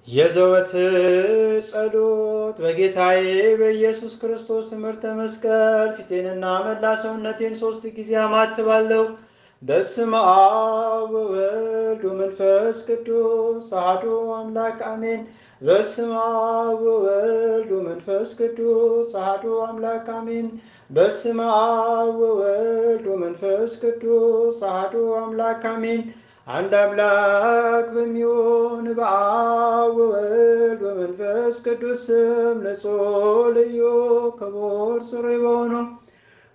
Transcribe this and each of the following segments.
የዘወትር ጸሎት በጌታዬ በኢየሱስ ክርስቶስ ትምህርተ መስቀል ፊቴንና መላ ሰውነቴን 3 ጊዜ አማትባለሁ። በስመ አብ ወወልድ ወመንፈስ ቅዱስ አሐዱ አምላክ አሜን። በስመ አብ ወወልድ ወመንፈስ ቅዱስ አሐዱ አምላክ አሜን። በስመ አብ ወወልድ ወመንፈስ ቅዱስ አሐዱ አምላክ አሜን። አንድ አምላክ በሚሆን በአብ ወወልድ ወመንፈስ ቅዱስ ስም ንጹሕ ልዩ ክቡር ሥሩይ በሆኑ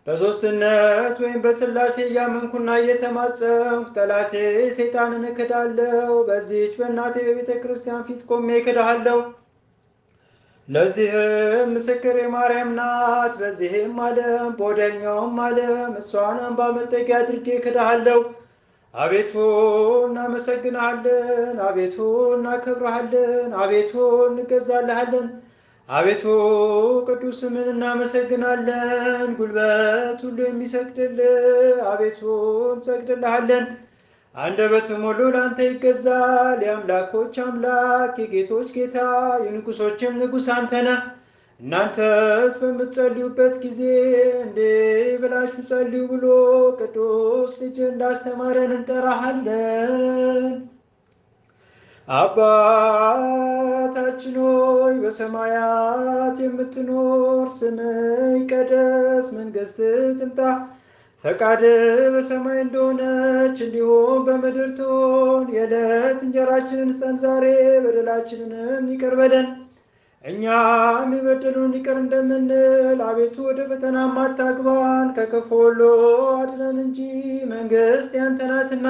በሦስትነት ወይም በሥላሴ እያመንኩና እየተማጸንኩ ጠላቴ ሰይጣንን እክዳለሁ። በዚህች በእናቴ በቤተ ክርስቲያን ፊት ቆሜ እክድሃለሁ። ለዚህም ምስክሬ ማርያም ናት። በዚህም ዓለም በወዲያኛውም ዓለም እሷን አምባ መጠጊያ አድርጌ እክድሃለሁ። አቤቱ እናመሰግንሃለን፣ አቤቱ እናከብረሃለን፣ አቤቱ እንገዛልሃለን። አቤቱ ቅዱስ ስምን እናመሰግናለን። ጉልበት ሁሉ የሚሰግድልህ አቤቱ እንሰግድልሃለን። አንደበትም ሁሉ ለአንተ ይገዛል። የአምላኮች አምላክ የጌቶች ጌታ የንጉሶችም ንጉሥ አንተ ነህ። እናንተስ በምትጸልዩበት ጊዜ እንዲህ ብላችሁ ጸልዩ ብሎ ቅዱስ ልጅ እንዳስተማረን እንጠራሃለን። አባታችን ሆይ በሰማያት የምትኖር፣ ስምህ ይቀደስ፣ መንግሥትህ ትምጣ፣ ፈቃድህ በሰማይ እንደሆነች እንዲሁም በምድር ትሁን። የዕለት እንጀራችንን ስጠን ዛሬ፣ በደላችንንም ይቅር በለን እኛም የበደሉን ይቅር እንደምንል፣ አቤቱ ወደ ፈተናም አታግባን ከክፉ ሁሉ አድነን እንጂ መንግሥት ያንተ ናትና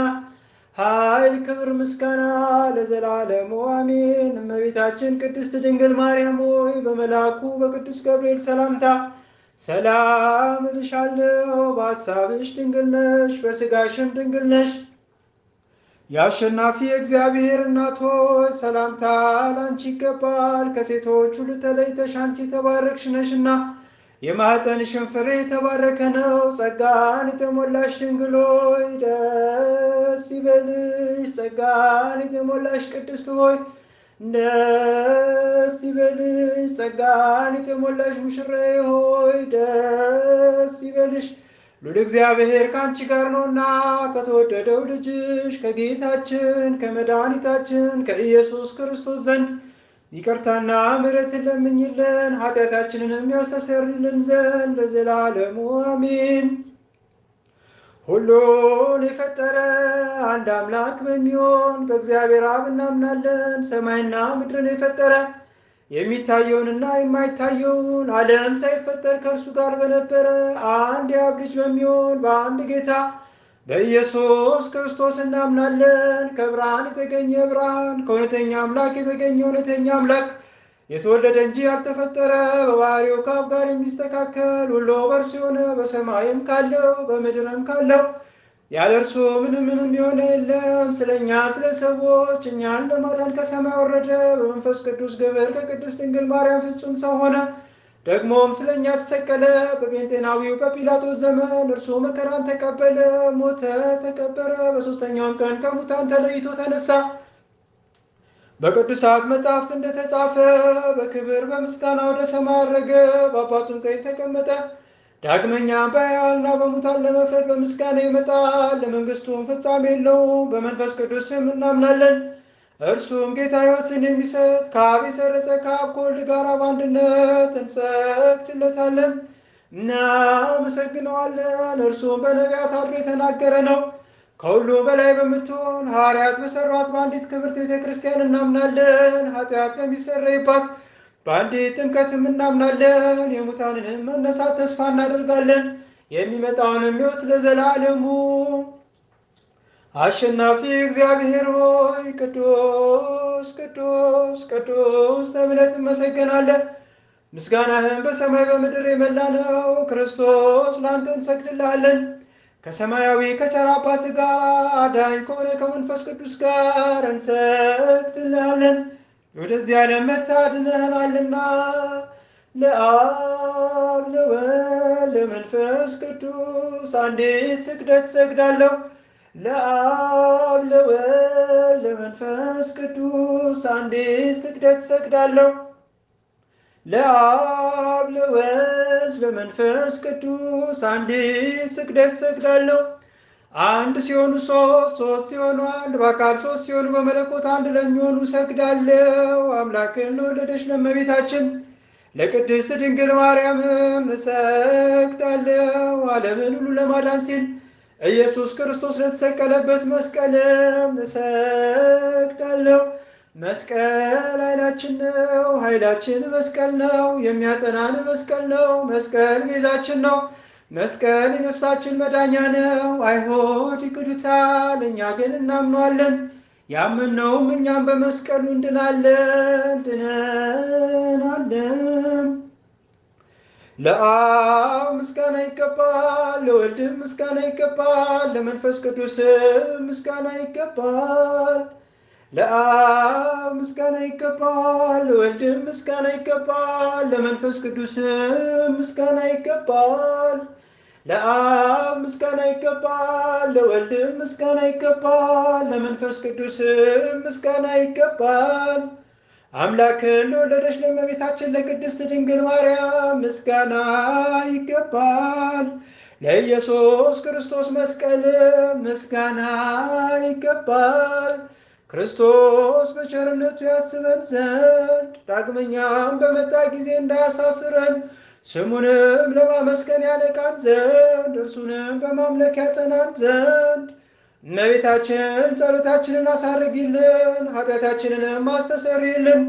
ኃይል፣ ክብር፣ ምስጋና ለዘላለሙ አሜን። እመቤታችን ቅድስት ድንግል ማርያም ሆይ በመልአኩ በቅዱስ ገብርኤል ሰላምታ ሰላም እልሻለሁ። በሐሳብሽ ድንግል ነሽ፣ በሥጋሽም ድንግል ነሽ። የአሸናፊ እግዚአብሔር እናት ሆይ ሰላምታ ላንቺ ይገባል። ከሴቶች ሁሉ ተለይተሽ አንቺ የተባረክሽ ነሽና የማኅፀንሽን ፍሬ የተባረከ ነው። ጸጋን የተሞላሽ ድንግል ሆይ ደስ ይበልሽ። ጸጋን የተሞላሽ ቅድስት ሆይ ደስ ይበልሽ። ጸጋን የተሞላሽ ሙሽራዬ ሆይ ደስ ይበልሽ። ሉል እግዚአብሔር ከአንቺ ጋር ነውና ከተወደደው ልጅሽ ከጌታችን ከመድኃኒታችን ከኢየሱስ ክርስቶስ ዘንድ ይቅርታና ምሕረትን ለምኝልን ኃጢአታችንንም ያስተሰርይልን ዘንድ ለዘላለሙ አሜን። ሁሉን የፈጠረ አንድ አምላክ በሚሆን በእግዚአብሔር አብ እናምናለን። ሰማይና ምድርን የፈጠረ የሚታየውንና የማይታየውን ዓለም ሳይፈጠር ከእርሱ ጋር በነበረ አንድ የአብ ልጅ በሚሆን በአንድ ጌታ በኢየሱስ ክርስቶስ እናምናለን። ከብርሃን የተገኘ ብርሃን፣ ከእውነተኛ አምላክ የተገኘ እውነተኛ አምላክ፣ የተወለደ እንጂ ያልተፈጠረ፣ በባህሪው ከአብ ጋር የሚስተካከል፣ ሁሉ በእርሱ የሆነ፣ በሰማይም ካለው በምድርም ካለው ያለ እርሱ ምንም የሆነ የለም። ስለኛ ስለ ሰዎች እኛን ለማዳን ከሰማይ ወረደ። በመንፈስ ቅዱስ ግብር ከቅድስት ድንግል ማርያም ፍጹም ሰው ሆነ። ደግሞም ስለኛ ተሰቀለ። በጴንጤናዊው በጲላጦስ ዘመን እርሱ መከራን ተቀበለ፣ ሞተ፣ ተቀበረ። በሦስተኛውም ቀን ከሙታን ተለይቶ ተነሳ። በቅዱሳት መጻሕፍት እንደተጻፈ በክብር በምስጋና ወደ ሰማይ አረገ፣ በአባቱም ቀኝ ተቀመጠ። ዳግመኛ በሕያዋንና በሙታን ለመፍረድ በምስጋና ይመጣል። ለመንግሥቱም ፍጻሜ የለውም። በመንፈስ ቅዱስ ስም እናምናለን። እርሱም ጌታ ሕይወትን የሚሰጥ ከአብ የሰረጸ ከአብ ከወልድ ጋር በአንድነት እንሰግድለታለን፣ እናመሰግነዋለን። እርሱም በነቢያት አድሮ የተናገረ ነው። ከሁሉ በላይ በምትሆን ሐዋርያት በሠሯት በአንዲት ክብርት ቤተ ክርስቲያን እናምናለን። ኃጢአት በሚሰረይባት በአንዲት ጥምቀትም እናምናለን። የሙታንንም መነሳት ተስፋ እናደርጋለን፣ የሚመጣውንም ሕይወት ለዘላለሙ። አሸናፊ እግዚአብሔር ሆይ ቅዱስ ቅዱስ ቅዱስ ተብለህ ትመሰገናለህ። ምስጋናህም በሰማይ በምድር የመላ ነው። ክርስቶስ ለአንተ እንሰግድልሃለን። ከሰማያዊ ከቸር አባትህ ጋር አዳኝ ከሆነ ከመንፈስ ቅዱስ ጋር እንሰግድልሃለን። ወደዚህ ዓለም መጥተህ አድነኸናልና ለአብ ለወልድ ለመንፈስ ቅዱስ አንዲት ስግደት እሰግዳለሁ። ለአብ ለወልድ ለመንፈስ ቅዱስ አንዲት ስግደት እሰግዳለሁ። ለአብ ለወልድ ለመንፈስ ቅዱስ አንዲት ስግደት እሰግዳለሁ። አንድ ሲሆኑ ሶስት፣ ሶስት ሲሆኑ አንድ፣ በአካል ሶስት ሲሆኑ በመለኮት አንድ ለሚሆኑ እሰግዳለሁ። አምላክን ለወለደች ለእመቤታችን ለቅድስት ድንግል ማርያምም እሰግዳለሁ። ዓለምን ሁሉ ለማዳን ሲል ኢየሱስ ክርስቶስ ለተሰቀለበት መስቀልም እሰግዳለሁ። መስቀል ኃይላችን ነው፣ ኃይላችን መስቀል ነው። የሚያጸናን መስቀል ነው፣ መስቀል ቤዛችን ነው። መስቀል የነፍሳችን መዳኛ ነው። አይሁድ ይክዱታል፣ እኛ ግን እናምነዋለን። ያመንነውም እኛም በመስቀሉ እንድናለን ድነናለን። ለአብ ምስጋና ይገባል፣ ለወልድም ምስጋና ይገባል፣ ለመንፈስ ቅዱስም ምስጋና ይገባል። ለአብ ምስጋና ይገባል፣ ለወልድም ምስጋና ይገባል፣ ለመንፈስ ቅዱስም ምስጋና ይገባል። ለአብ ምስጋና ይገባል፣ ለወልድም ምስጋና ይገባል፣ ለመንፈስ ቅዱስም ምስጋና ይገባል። አምላክን ለወለደች ለእመቤታችን ለቅድስት ድንግል ማርያም ምስጋና ይገባል። ለኢየሱስ ክርስቶስ መስቀል ምስጋና ይገባል። ክርስቶስ በቸርነቱ ያስበን ዘንድ ዳግመኛም በመጣ ጊዜ እንዳያሳፍረን ስሙንም ለማመስገን ያነቃን ዘንድ እርሱንም በማምለክ ያጸናን ዘንድ እመቤታችን ጸሎታችንን አሳርጊልን፣ ኃጢአታችንንም አስተሰርይልን።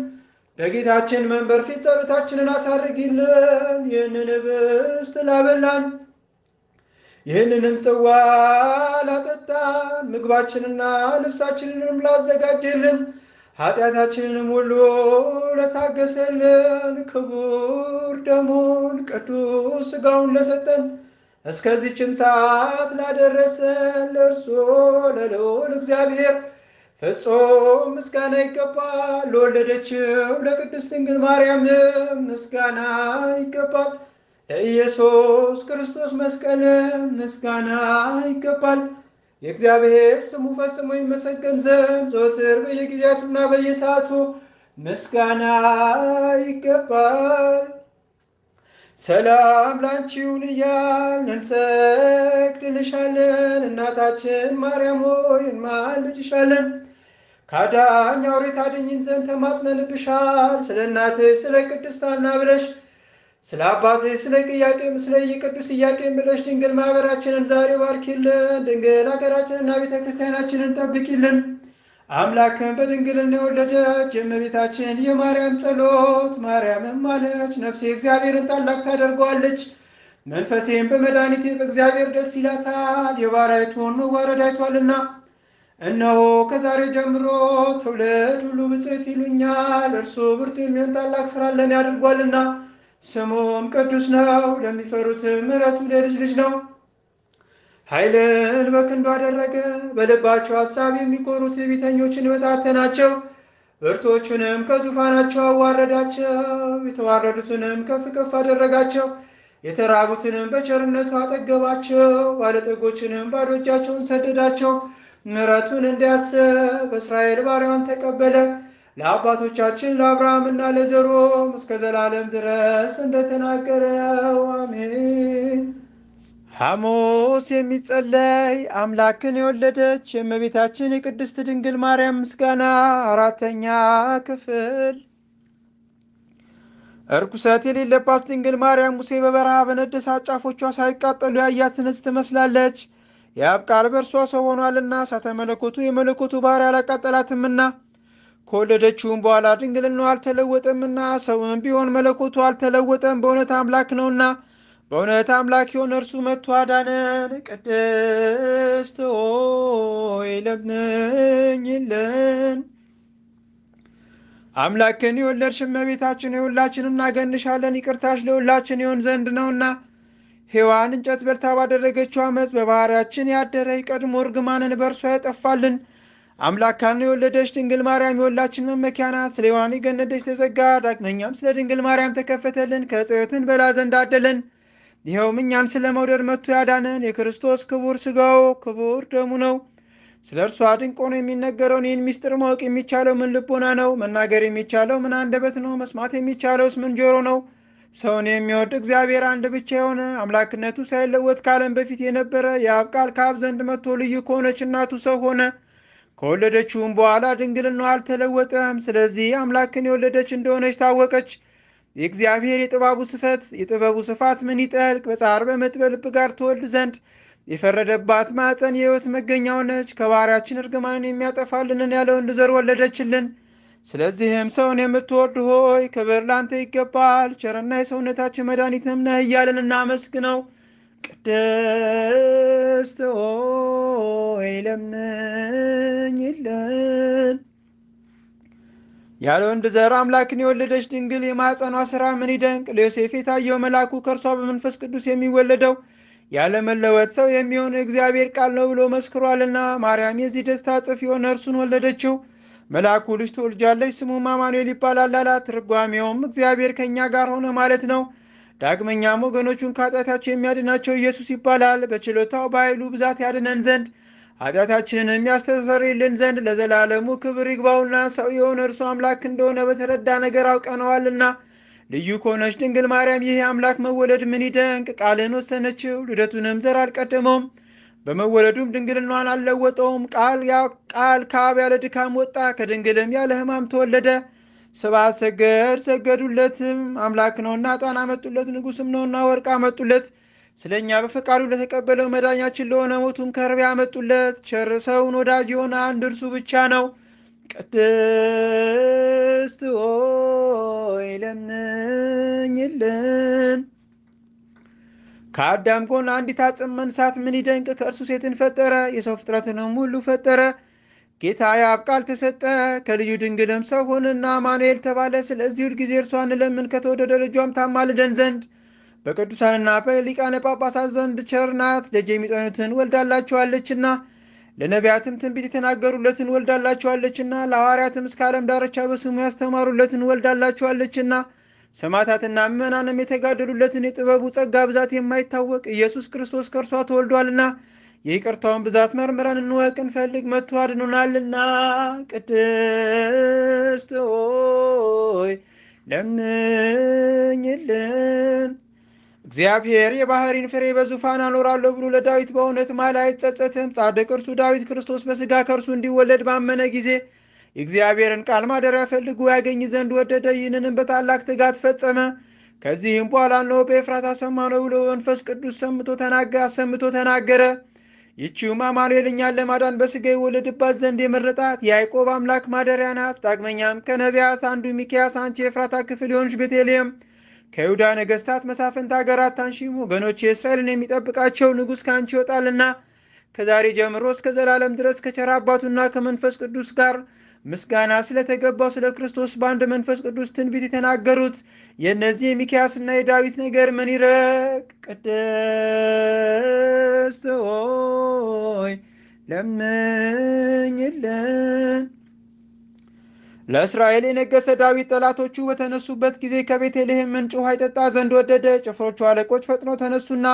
በጌታችን መንበር ፊት ጸሎታችንን አሳርጊልን። ይህንን ኅብስት ላበላን፣ ይህንንም ጽዋ ላጠጣን፣ ምግባችንና ልብሳችንንም ላዘጋጀልን፣ ኃጢአታችንንም ሁሉ ለታገሰልን፣ ክቡር ደሙን ቅዱስ ሥጋውን ለሰጠን እስከዚችም ሰዓት ላደረሰን ለእርሱ ለልዑል እግዚአብሔር ፍጹም ምስጋና ይገባል። ለወለደችው ለቅድስት ድንግል ማርያም ምስጋና ይገባል። ለኢየሱስ ክርስቶስ መስቀል ምስጋና ይገባል። የእግዚአብሔር ስሙ ፈጽሞ ይመሰገን ዘንድ ዘወትር በየጊዜያቱና በየሰዓቱ ምስጋና ይገባል። ሰላም ላንቺ ይሁን እያልን እንሰግድልሻለን። እናታችን ማርያም ሆይ እንማልድሻለን። ከአዳኝ አውሬ ታድኝን ዘንድ ተማጽነንብሻል። ስለ እናትሽ ስለ ቅድስት ሐና ብለሽ፣ ስለ አባትሽ ስለ ኢያቄም ስለ ኢቅዱስ ኢያቄም ብለሽ ድንግል ማኅበራችንን ዛሬ ባርኪልን። ድንግል ሀገራችንና ቤተ ክርስቲያናችንን ጠብቂልን። አምላክን በድንግልና የወለደች የእመቤታችን የማርያም ጸሎት ማርያምም ማለች፣ ነፍሴ እግዚአብሔርን ታላቅ ታደርገዋለች፣ መንፈሴም በመድኃኒቴ በእግዚአብሔር ደስ ይላታል። የባሪያይቱን መዋረድ አይቷልና፣ እነሆ ከዛሬ ጀምሮ ትውልድ ሁሉ ብፅዕት ይሉኛል። እርሱ ብርቱ የሚሆን ታላቅ ሥራ ለእኔ አድርጓልና፣ ስሙም ቅዱስ ነው። ለሚፈሩትም ምሕረቱ ለልጅ ልጅ ነው። ኃይልን በክንዱ አደረገ። በልባቸው ሐሳብ የሚኮሩ ትዕቢተኞችን በታተናቸው። ብርቶቹንም ከዙፋናቸው አዋረዳቸው። የተዋረዱትንም ከፍ ከፍ አደረጋቸው። የተራቡትንም በቸርነቱ አጠገባቸው። ባለጠጎችንም ባዶ እጃቸውን ሰደዳቸው። ምሕረቱን እንዲያስብ በእስራኤል ባሪያውን ተቀበለ። ለአባቶቻችን ለአብርሃምና ለዘሮም እስከ ዘላለም ድረስ እንደተናገረው አሜን። ሐሙስ የሚጸለይ አምላክን የወለደች የእመቤታችን የቅድስት ድንግል ማርያም ምስጋና አራተኛ ክፍል። እርኩሰት የሌለባት ድንግል ማርያም ሙሴ በበረሃ በነደሳት ጫፎቿ ሳይቃጠሉ ያያት እንስት ትመስላለች። የአብ ቃል በእርሷ ሰው ሆኗልና እሳተ መለኮቱ የመለኮቱ ባሕርይ አላቃጠላትምና፣ ከወለደችውም በኋላ ድንግልናዋ አልተለወጠምና፣ ሰውም ቢሆን መለኮቱ አልተለወጠም፣ በእውነት አምላክ ነውና። በእውነት አምላክ የሆነ እርሱ መጥቶ አዳነን። ቅድስት ሆይ ለምኝልን። አምላክን የወለድሽ እመቤታችን የሁላችን እናገንሻለን። ይቅርታሽ ለሁላችን ይሆን ዘንድ ነውና፣ ሔዋን እንጨት በልታ ባደረገችው ዓመፅ በባሕርያችን ያደረ ቀድሞ እርግማንን በእርሷ ያጠፋልን። አምላካን የወለደች ድንግል ማርያም የሁላችን መመኪያ ናት። ስለ ሔዋን የገነደች ተዘጋ፣ ዳግመኛም ስለ ድንግል ማርያም ተከፈተልን። ከዕፀ ሕይወትን በላ ዘንድ አደለን። ይኸውም እኛን ስለ መውደድ መጥቶ ያዳነን የክርስቶስ ክቡር ሥጋው ክቡር ደሙ ነው። ስለ እርሷ ድንቅ ሆኖ የሚነገረውን ይህን ምስጢር ማወቅ የሚቻለው ምን ልቦና ነው? መናገር የሚቻለው ምን አንደበት ነው? መስማት የሚቻለውስ ምን ጆሮ ነው? ሰውን የሚወድ እግዚአብሔር አንድ ብቻ የሆነ አምላክነቱ ሳይለወጥ ከዓለም በፊት የነበረ የአብ ቃል ከአብ ዘንድ መጥቶ ልዩ ከሆነች እናቱ ሰው ሆነ። ከወለደችውም በኋላ ድንግልናዋ አልተለወጠም። ስለዚህ አምላክን የወለደች እንደሆነች ታወቀች። የእግዚአብሔር የጥበቡ ስፋት ምን ይጠልቅ! በጻር በምጥ በልብ ጋር ትወልድ ዘንድ የፈረደባት ማፀን የሕይወት መገኛ ሆነች። ከባህሪያችን እርግማንን የሚያጠፋልንን ያለ ወንድ ዘር ወለደችልን። ስለዚህም ሰውን የምትወድ ሆይ ክብር ላንተ ይገባል፣ ቸርና የሰውነታችን መድኃኒትም ነህ እያልን እናመስግነው። ቅድስት ሆይ ለምኝልን። ያለ ወንድ ዘር አምላክን የወለደች ድንግል የማኅፀኗ ሥራ ምን ይደንቅ! ለዮሴፍ የታየው መልአኩ ከእርሷ በመንፈስ ቅዱስ የሚወለደው ያለመለወጥ ሰው የሚሆን እግዚአብሔር ቃል ነው ብሎ መስክሯልና። ማርያም የዚህ ደስታ እጥፍ የሆነ እርሱን ወለደችው። መልአኩ ልጅ ትወልጃለች ስሙም አማኑኤል ይባላል አላት። ትርጓሜውም እግዚአብሔር ከእኛ ጋር ሆነ ማለት ነው። ዳግመኛም ወገኖቹን ከኃጢአታቸው የሚያድናቸው ኢየሱስ ይባላል። በችሎታው በኃይሉ ብዛት ያድነን ዘንድ ኃጢአታችንን የሚያስተሰርይልን ዘንድ ለዘላለሙ ክብር ይግባውና ሰው የሆነ እርሱ አምላክ እንደሆነ በተረዳ ነገር አውቀነዋልና። ልዩ ከሆነች ድንግል ማርያም ይህ አምላክ መወለድ ምን ይደንቅ! ቃልን ወሰነችው፣ ልደቱንም ዘር አልቀደመውም፣ በመወለዱም ድንግልናዋን አልለወጠውም። ቃል ከአብ ያለ ድካም ወጣ፣ ከድንግልም ያለ ሕማም ተወለደ። ስብሐት ሰገዱለትም። አምላክ ነውና ዕጣን አመጡለት፣ ንጉሥም ነውና ወርቅ አመጡለት። ስለ እኛ በፈቃዱ ለተቀበለው መዳኛችን ለሆነ ሞቱም ከርቤ አመጡለት። ቸር ሰውን ወዳጅ የሆነ አንድ እርሱ ብቻ ነው። ቅድስት ሆይ ለምኝልን። ከአዳም ጎን አንዲት አጽም መንሳት ምን ይደንቅ! ከእርሱ ሴትን ፈጠረ፣ የሰው ፍጥረትንም ሁሉ ፈጠረ። ጌታ የአብ ቃል ተሰጠ፣ ከልዩ ድንግልም ሰው ሆነና አማኑኤል ተባለ። ስለዚህ ሁልጊዜ እርሷን እንለምን፣ ከተወደደ ልጇም ታማልደን ዘንድ። በቅዱሳንና በሊቃነ ጳጳሳት ዘንድ ቸር ናት፣ ደጅ የሚጸኑትን ወልዳላቸዋለችና። ለነቢያትም ትንቢት የተናገሩለትን ወልዳላቸዋለችና። ለሐዋርያትም እስከ ዓለም ዳርቻ በስሙ ያስተማሩለትን ወልዳላቸዋለችና። ሰማዕታትና ምዕመናንም የተጋደሉለትን የጥበቡ ጸጋ ብዛት የማይታወቅ ኢየሱስ ክርስቶስ ከእርሷ ተወልዷልና። የይቅርታውን ብዛት መርምረን እንወቅ እንፈልግ፣ መጥቶ አድኖናልና። ቅድስት ሆይ ለምኝልን። እግዚአብሔር የባህሪን ፍሬ በዙፋን አኖራለሁ ብሎ ለዳዊት በእውነት ማለ አይጸጸትም። ጻድቅ እርሱ ዳዊት ክርስቶስ በሥጋ ከእርሱ እንዲወለድ ባመነ ጊዜ የእግዚአብሔርን ቃል ማደሪያ ፈልጎ ያገኝ ዘንድ ወደደ። ይህንንም በታላቅ ትጋት ፈጸመ። ከዚህም በኋላ እነሆ በኤፍራታ ሰማነው ብሎ በመንፈስ ቅዱስ አሰምቶ ተናገረ። ይህችውም አማኑኤል እኛን ለማዳን በሥጋ ይወለድባት ዘንድ የመረጣት የያዕቆብ አምላክ ማደሪያ ናት። ዳግመኛም ከነቢያት አንዱ ሚክያስ አንቺ የኤፍራታ ክፍል የሆንሽ ቤተልሔም ከይሁዳ ነገሥታት መሳፍንት አገራት ታንሺም፣ ወገኖች የእስራኤልን የሚጠብቃቸው ንጉሥ ከአንቺ ይወጣልና። ከዛሬ ጀምሮ እስከ ዘላለም ድረስ ከቸር አባቱና ከመንፈስ ቅዱስ ጋር ምስጋና ስለተገባው ስለ ክርስቶስ በአንድ መንፈስ ቅዱስ ትንቢት የተናገሩት የእነዚህ የሚክያስና የዳዊት ነገር ምን ይረቅ! ቅድስት ሆይ ለምኝልን። ለእስራኤል የነገሰ ዳዊት ጠላቶቹ በተነሱበት ጊዜ ከቤተልሔም ምንጭ ውሃ ይጠጣ ዘንድ ወደደ። ጭፍሮቹ አለቆች ፈጥነው ተነሱና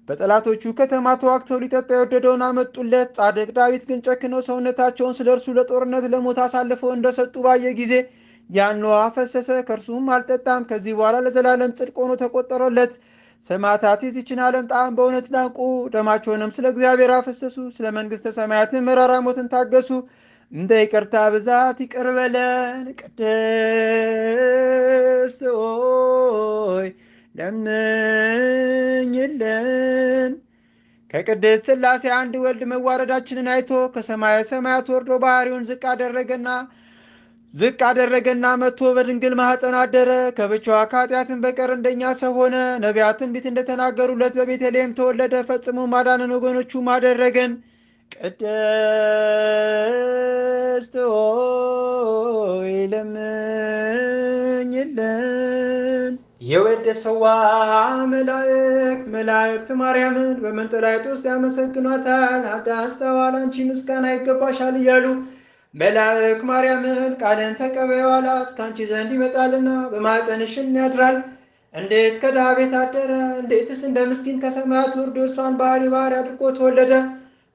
በጠላቶቹ ከተማ ተዋግተው ሊጠጣ የወደደውን አመጡለት። ጻድቅ ዳዊት ግን ጨክነው ሰውነታቸውን ስለ እርሱ ለጦርነት ለሞት አሳልፈው እንደሰጡ ባየ ጊዜ ያን ውሃ ፈሰሰ፣ ከእርሱም አልጠጣም። ከዚህ በኋላ ለዘላለም ጽድቅ ሆኖ ተቆጠረለት። ሰማዕታት የዚችን ዓለም ጣዕም በእውነት ናቁ፣ ደማቸውንም ስለ እግዚአብሔር አፈሰሱ። ስለ መንግሥተ ሰማያትም መራራ ሞትን ታገሱ። እንደ ይቅርታ ብዛት ይቅር በለን። ቅድስት ሆይ ለምኝልን። ከቅድስት ሥላሴ አንድ ወልድ መዋረዳችንን አይቶ ከሰማየ ሰማያት ወርዶ ባህሪውን ዝቅ አደረገና መጥቶ በድንግል ማኅፀን አደረ። ከብቻዋ ከኃጢአትን በቀር እንደኛ ሰው ሆነ። ነቢያት ትንቢት እንደተናገሩለት በቤተልሔም ተወለደ። ፈጽሞ ማዳንን ወገኖቹም አደረገን። ቅድስት ሆይ ለምኝልን። የወደሰዋ መላእክት ማርያምን በመንጠላይት ውስጥ ያመሰግኗታል። አዳስተዋል አንቺ ምስጋና ይገባሻል እያሉ መላእክ ማርያምን ቃልን ተቀበይው አላት። ከአንቺ ዘንድ ይመጣልና በማኅፀንሽም ያድራል። እንዴት ከድሃ ቤት አደረ! እንዴትስ እንደ ምስኪን ከሰማያት ወርዶ እርሷን ባህሪ አድርጎ ተወለደ!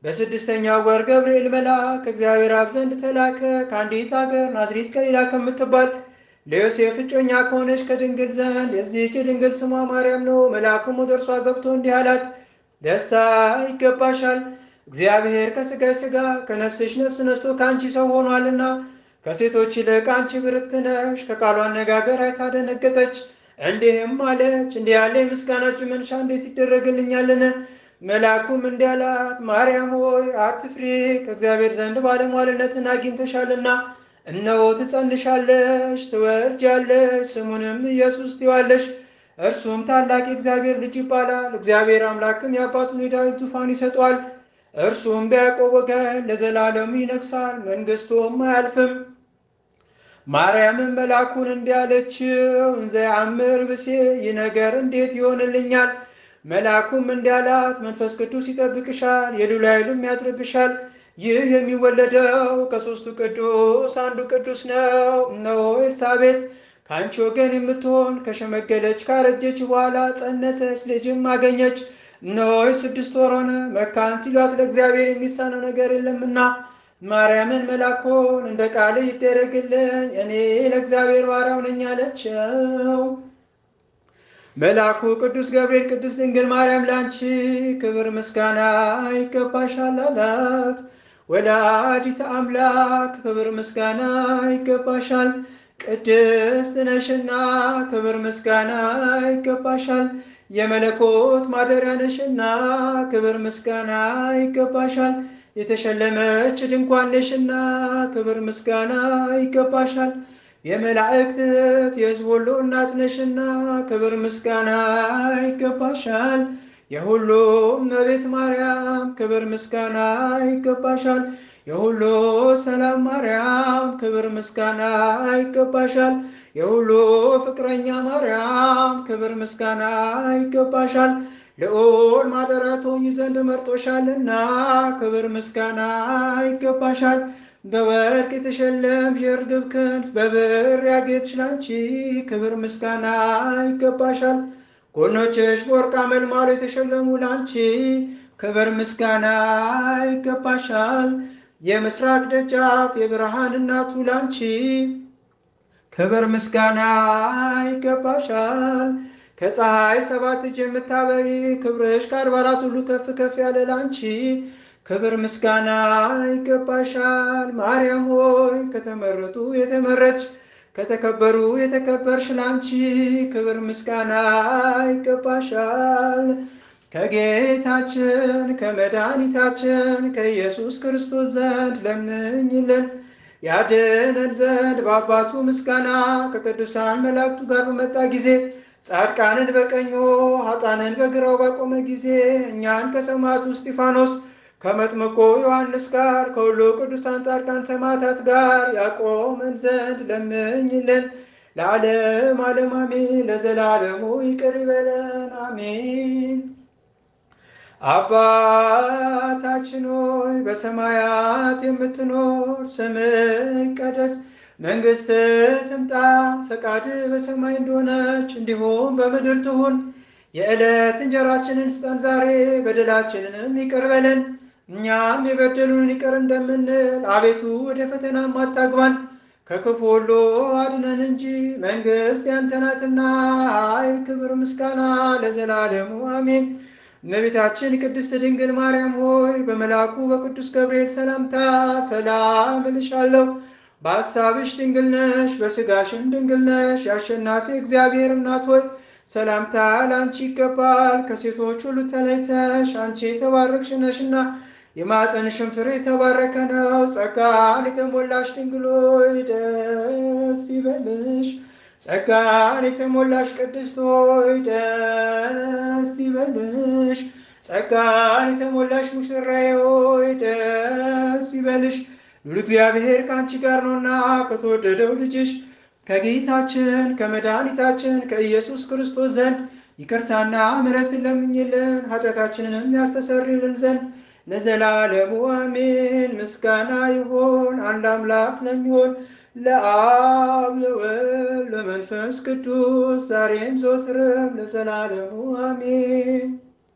በስድስተኛው ወር ገብርኤል መልአክ ከእግዚአብሔር አብ ዘንድ ተላከ። ከአንዲት አገር ናዝሬት ገሊላ ከምትባል ለዮሴፍ እጮኛ ከሆነች ከድንግል ዘንድ የዚህች ድንግል ስሟ ማርያም ነው። መልአኩም ወደ እርሷ ገብቶ እንዲህ አላት፣ ደስታ ይገባሻል፣ እግዚአብሔር ከሥጋሽ ሥጋ ከነፍስሽ ነፍስ ነስቶ ከአንቺ ሰው ሆኗልና ከሴቶች ይልቅ አንቺ ብርክት ነሽ። ከቃሉ አነጋገር አይታ ደነገጠች፣ እንዲህም አለች፣ እንዲህ ያለ የምስጋና እጅ መንሻ እንዴት ይደረግልኛልን? መልአኩም እንዲህ አላት፣ ማርያም ሆይ አትፍሪ፣ ከእግዚአብሔር ዘንድ ባለሟልነትን አግኝተሻልና እነሆ ትጸንሻለሽ፣ ትወልጃለሽ፣ ስሙንም ኢየሱስ ትይዋለሽ። እርሱም ታላቅ የእግዚአብሔር ልጅ ይባላል። እግዚአብሔር አምላክም የአባቱን የዳዊት ዙፋን ይሰጠዋል። እርሱም በያዕቆብ ወገን ለዘላለሙ ይነግሣል፣ መንግሥቱም አያልፍም። ማርያምም መልአኩን እንዲህ አለችው፣ እንዘ ያአምር ብእሴ፣ ይህ ነገር እንዴት ይሆንልኛል? መልአኩም እንዲህ አላት፣ መንፈስ ቅዱስ ይጠብቅሻል፣ የልዑል ኃይልም ያድርብሻል። ይህ የሚወለደው ከሦስቱ ቅዱስ አንዱ ቅዱስ ነው። እነሆ ኤልሳቤጥ ከአንቺ ወገን የምትሆን ከሸመገለች ካረጀች በኋላ ጸነሰች፣ ልጅም አገኘች። እነሆ 6 ወር ሆነ፣ መካን ሲሏት ለእግዚአብሔር የሚሳነው ነገር የለምና። ማርያምን መልአኩን እንደ ቃል ይደረግልኝ፣ እኔ ለእግዚአብሔር ባሪያው ነኝ አለችው። መልአኩ ቅዱስ ገብርኤል ቅድስት ድንግል ማርያም ላንቺ ክብር ምስጋና ይገባሻል አላት። ወላዲተ አምላክ ክብር ምስጋና ይገባሻል፣ ቅድስት ነሽና ክብር ምስጋና ይገባሻል። የመለኮት ማደሪያ ነሽና ክብር ምስጋና ይገባሻል። የተሸለመች ድንኳን ነሽና ክብር ምስጋና ይገባሻል። የመላእክት የሕዝብ ሁሉ እናት ነሽና ክብር ምስጋና ይገባሻል። የሁሉም እመቤት ማርያም ክብር ምስጋና ይገባሻል። የሁሉ ሰላም ማርያም ክብር ምስጋና ይገባሻል። የሁሉ ፍቅረኛ ማርያም ክብር ምስጋና ይገባሻል። ልዑል ማደሪያ ትሆኚ ዘንድ መርጦሻልና ክብር ምስጋና ይገባሻል። በወርቅ የተሸለምሽ የርግብ ክንፍ በብር ያጌጥሽ ላንቺ ክብር ምስጋና ይገባሻል። ጎኖችሽ በወርቅ አመልማሎ የተሸለሙ ላንቺ ክብር ምስጋና ይገባሻል። የምስራቅ ደጃፍ የብርሃን እናቱ ላንቺ ክብር ምስጋና ይገባሻል። ከፀሐይ 7 እጅ የምታበሪ ክብርሽ ከአድባራት ሁሉ ከፍ ከፍ ያለ ላንቺ ክብር ምስጋና ይገባሻል። ማርያም ሆይ ከተመረጡ የተመረጥሽ ከተከበሩ የተከበርሽ ላንቺ ክብር ምስጋና ይገባሻል። ከጌታችን ከመድኃኒታችን ከኢየሱስ ክርስቶስ ዘንድ ለምኝልን ያድነን ዘንድ በአባቱ ምስጋና ከቅዱሳን መላእክቱ ጋር በመጣ ጊዜ ጻድቃንን በቀኙ ኃጥአንን በግራው ባቆመ ጊዜ እኛን ከሰማዕቱ እስጢፋኖስ ከመጥምቁ ዮሐንስ ጋር ከሁሉ ቅዱሳን ጻድቃን ሰማዕታት ጋር ያቆመን ዘንድ ለምኝልን። ለዓለም ዓለም አሜን። ለዘላለሙ ይቅር ይበለን አሜን። አባታችን ሆይ በሰማያት የምትኖር፣ ስምህ ይቀደስ፣ መንግሥትህ ትምጣ፣ ፈቃድህ በሰማይ እንደሆነች እንዲሁም በምድር ትሁን። የዕለት እንጀራችንን ስጠን ዛሬ፣ በደላችንንም ይቅር በለን እኛም የበደሉንን ይቅር እንደምንል፣ አቤቱ ወደ ፈተናም አታግባን ከክፉ ሁሉ አድነን እንጂ መንግሥት ያንተ ናትና ኃይል፣ ክብር፣ ምስጋና ለዘላለሙ አሜን። እመቤታችን ቅድስት ድንግል ማርያም ሆይ በመልአኩ በቅዱስ ገብርኤል ሰላምታ ሰላም እልሻለሁ። በሐሳብሽ ድንግል ነሽ፣ በሥጋሽም ድንግል ነሽ። የአሸናፊ እግዚአብሔር እናት ሆይ ሰላምታ ለአንቺ ይገባል። ከሴቶች ሁሉ ተለይተሽ አንቺ የተባረክሽ ነሽና የማኅፀንሽም ፍሬ የተባረከ ነው። ጸጋን የተሞላሽ ድንግል ሆይ ደስ ይበልሽ። ጸጋን የተሞላሽ ቅድስት ሆይ ደስ ይበልሽ። ጸጋን የተሞላሽ ሙሽራዬ ሆይ ደስ ይበልሽ። ሉል እግዚአብሔር ከአንቺ ጋር ነውና ከተወደደው ልጅሽ ከጌታችን ከመድኃኒታችን ከኢየሱስ ክርስቶስ ዘንድ ይቅርታና ምሕረትን ለምኝልን ኃጢአታችንንም ያስተሰርይልን ዘንድ ለዘላለሙ አሜን። ምስጋና ይሁን አንድ አምላክ ለሚሆን ለአብ ለወልድ ለመንፈስ ቅዱስ ዛሬም ዘወትርም ለዘላለሙ አሜን።